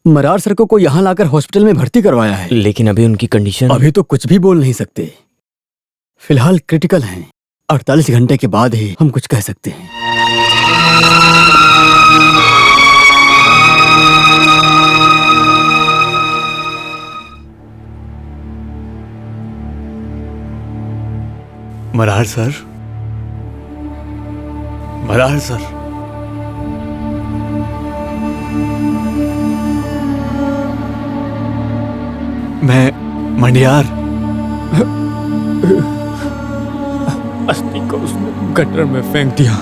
Marar sir को यहाँ लाकर hospital में भर्ती करवाया है। लेकिन अभी उनकी कंडीशन। अभी तो कुछ भी बोल नहीं सकते, फिलहाल क्रिटिकल हैं। 48 घंटे के बाद ही हम कुछ कह सकते हैं। मरार सर, मरार सर, मैं मंडियार। अस्थि को उसने गटर में फेंक दिया।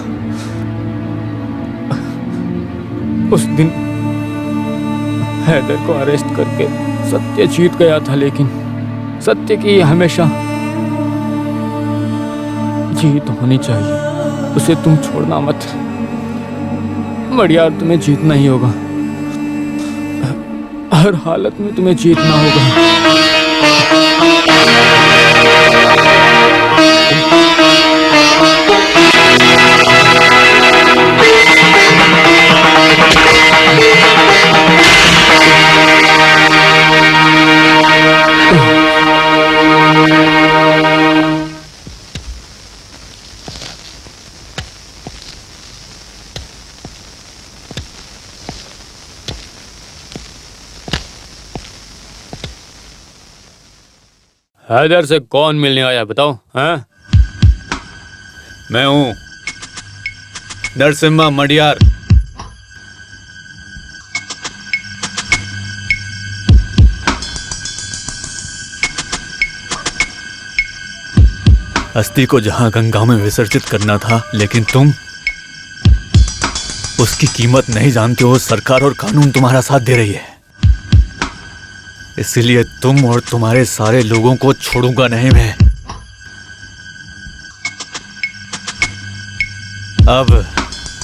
उस दिन हैदर को अरेस्ट करके सत्य जीत गया था, लेकिन सत्य की हमेशा जीत होनी चाहिए। उसे तुम छोड़ना मत मडियार, तुम्हें जीतना ही होगा। हर हालत में तुम्हें जीतना होगा। हैदर से कौन मिलने आया बताओ? हैं? मैं हूं नरसिम्हा मंडियार। अस्थि को जहां गंगा में विसर्जित करना था, लेकिन तुम उसकी कीमत नहीं जानते हो। सरकार और कानून तुम्हारा साथ दे रही है, इसलिए तुम और तुम्हारे सारे लोगों को छोड़ूंगा नहीं मैं। अब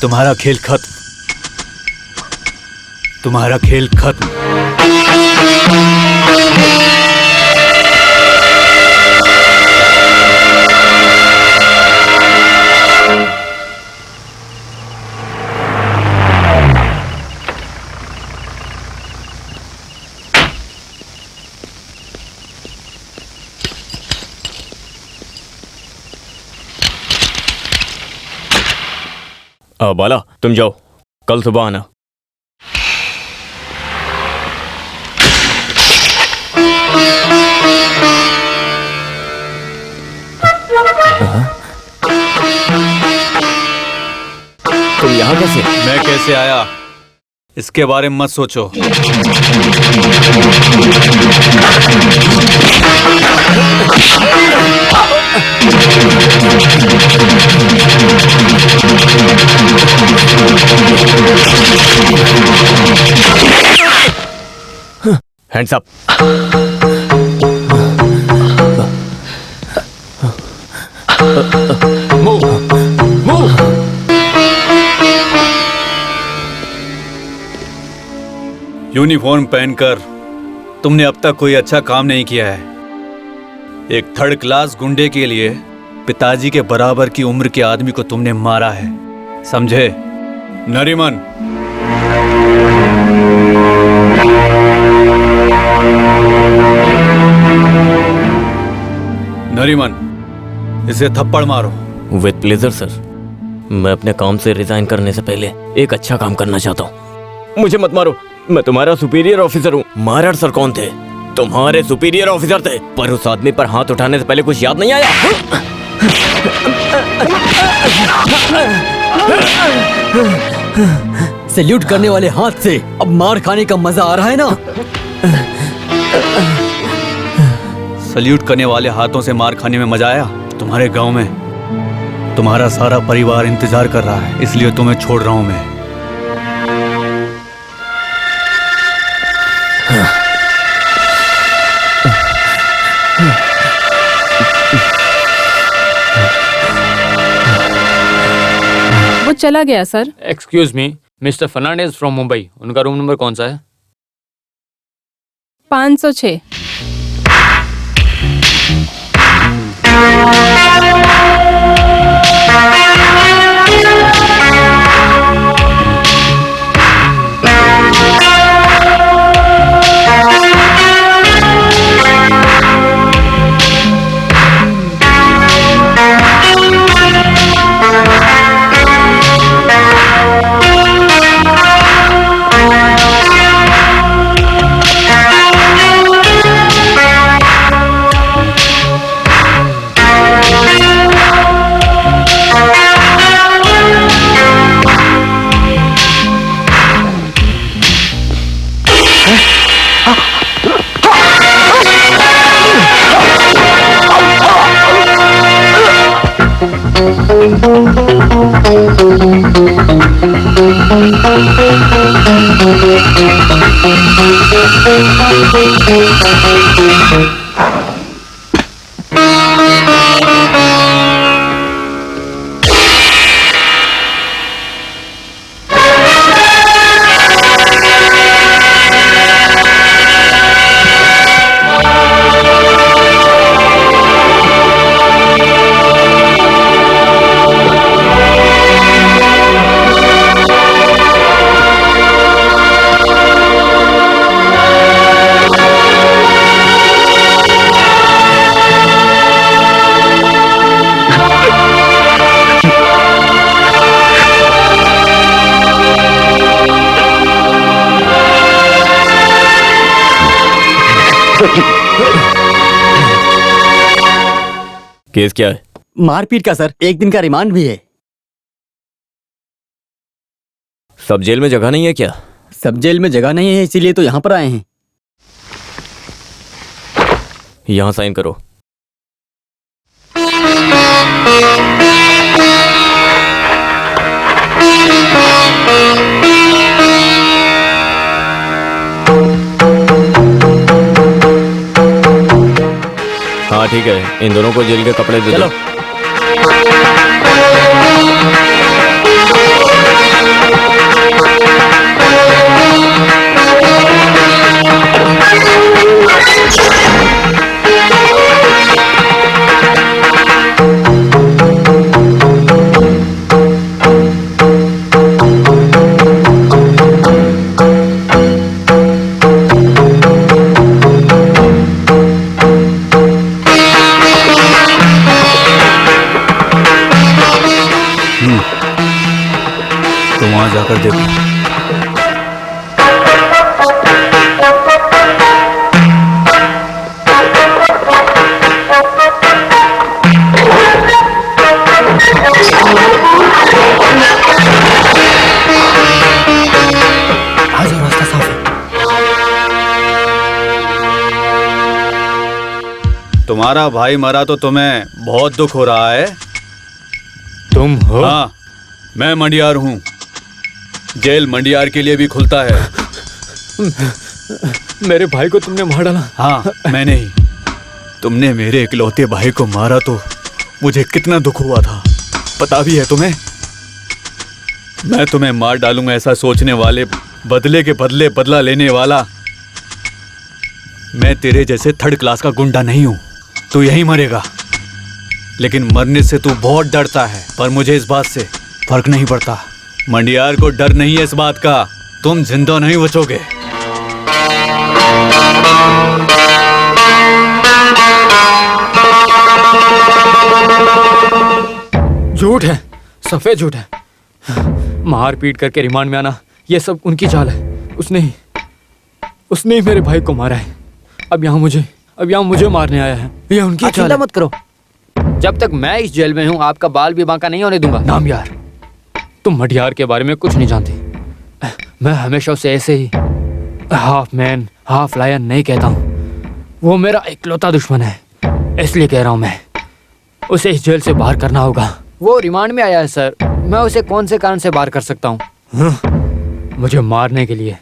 तुम्हारा खेल खत्म, तुम्हारा खेल खत्म। बाला, तुम जाओ, कल सुबह आना। तुम यहाँ कैसे? मैं कैसे आया इसके बारे में मत सोचो। Hands up. Move, move. Uniform पहनकर तुमने अब तक कोई अच्छा काम नहीं किया है। एक थर्ड क्लास गुंडे के लिए पिताजी के बराबर की उम्र के आदमी को तुमने मारा है, समझे? नरीमन, नरीमन, इसे थप्पड़ मारो। With pleasure sir. मैं अपने काम से रिजाइन करने से पहले एक अच्छा काम करना चाहता हूँ। मुझे मत मारो, मैं तुम्हारा सुपीरियर ऑफिसर हूँ। मारार सर कौन थे? तुम्हारे सुपीरियर ऑफिसर थे, पर उस आदमी पर हाथ उठाने से पहले कुछ याद नहीं आया? सैल्यूट करने वाले हाथ से अब मार खाने का मजा आ रहा है ना? सल्यूट करने वाले हाथों से मार खाने में मजा आया? तुम्हारे गांव में तुम्हारा सारा परिवार इंतजार कर रहा है, इसलिए तुम्हें छोड़ रहा हूं मैं। वो चला गया sir. Excuse me, mister Fernandes from Mumbai. उनका रूम नंबर कौन सा है? 506। केस क्या है? मारपीट का सर, 1 दिन का रिमांड भी है। सब जेल में जगह नहीं है क्या? सब जेल में जगह नहीं है, इसीलिए तो यहाँ पर आए हैं। यहाँ साइन करो। हाँ ठीक है, इन दोनों को जेल के कपड़े दे दो। तो वहां जाकर देखो। आज रास्ता साफ है। तुम्हारा भाई मरा तो तुम्हें बहुत दुख हो रहा है। तुम हो? हाँ, मैं मंडियार हूँ। जेल मंडियार के लिए भी खुलता है। मेरे भाई को तुमने मार डाला। हाँ, मैंने ही। तुमने मेरे इकलौते भाई को मारा तो मुझे कितना दुख हुआ था, पता भी है तुम्हें? मैं तुम्हें मार डालूंगा ऐसा सोचने वाले, बदले के बदले बदला लेने वाला, मैं तेरे जैसे 3rd क्लास का गुंडा नहीं हूं। तू यहीं मरेगा, लेकिन मरने से तू बहुत डरता है, पर मुझे इस बात से फर्क नहीं पड़ता। मंडियार को डर नहीं है इस बात का, तुम जिंदा नहीं बचोगे। झूठ है, सफेद झूठ है। मारपीट करके रिमांड में आना, ये सब उनकी चाल है। उसने ही मेरे भाई को मारा है। अब यहाँ मुझे मारने आया है। ये उनकी चाल चिंता है। मत करो, जब तक मैं इस जेल में हूँ आपका बाल भी बांका नहीं होने दूंगा। नाम यार, तुम मडियार के बारे में कुछ नहीं जानते। मैं हमेशा उसे ऐसे ही हाफ मैन हाफ लायन नहीं कहता हूँ। वो मेरा इकलौता दुश्मन है, इसलिए कह रहा हूँ मैं उसे इस जेल से बाहर करना होगा। वो रिमांड में आया है सर, मैं उसे कौन से कारण से बाहर कर सकता हूँ? मुझे मारने के लिए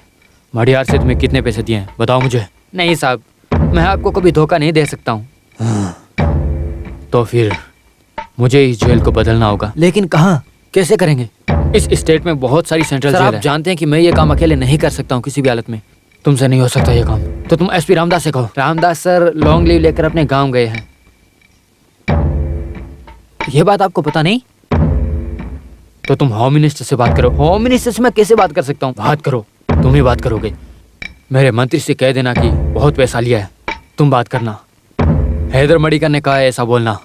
मडियार से तुम्हें कितने पैसे दिए हैं बताओ मुझे। नहीं साहब, मैं आपको कभी धोखा नहीं दे सकता हूँ। तो फिर मुझे इस जेल को बदलना होगा। लेकिन कहाँ, कैसे करेंगे? इस स्टेट में बहुत सारी सेंट्रल सर जेल आप है। जानते हैं कि मैं ये काम अकेले नहीं कर सकता हूँ किसी भी हालत में। तुमसे नहीं हो सकता ये काम, तो तुम एसपी रामदास से कहो। रामदास सर लॉन्ग लीव लेकर अपने गांव गए हैं। ये बात आपको पता नहीं? तो तुम होम मिनिस्टर से बात करो। होम मिनिस्टर से मैं कैसे बात कर सकता हूँ? बात करो, तुम ही बात करोगे। मेरे मंत्री से कह देना कि बहुत पैसा लिया है, तुम बात करना। हैदर मडिका ने कहा है ऐसा बोलना।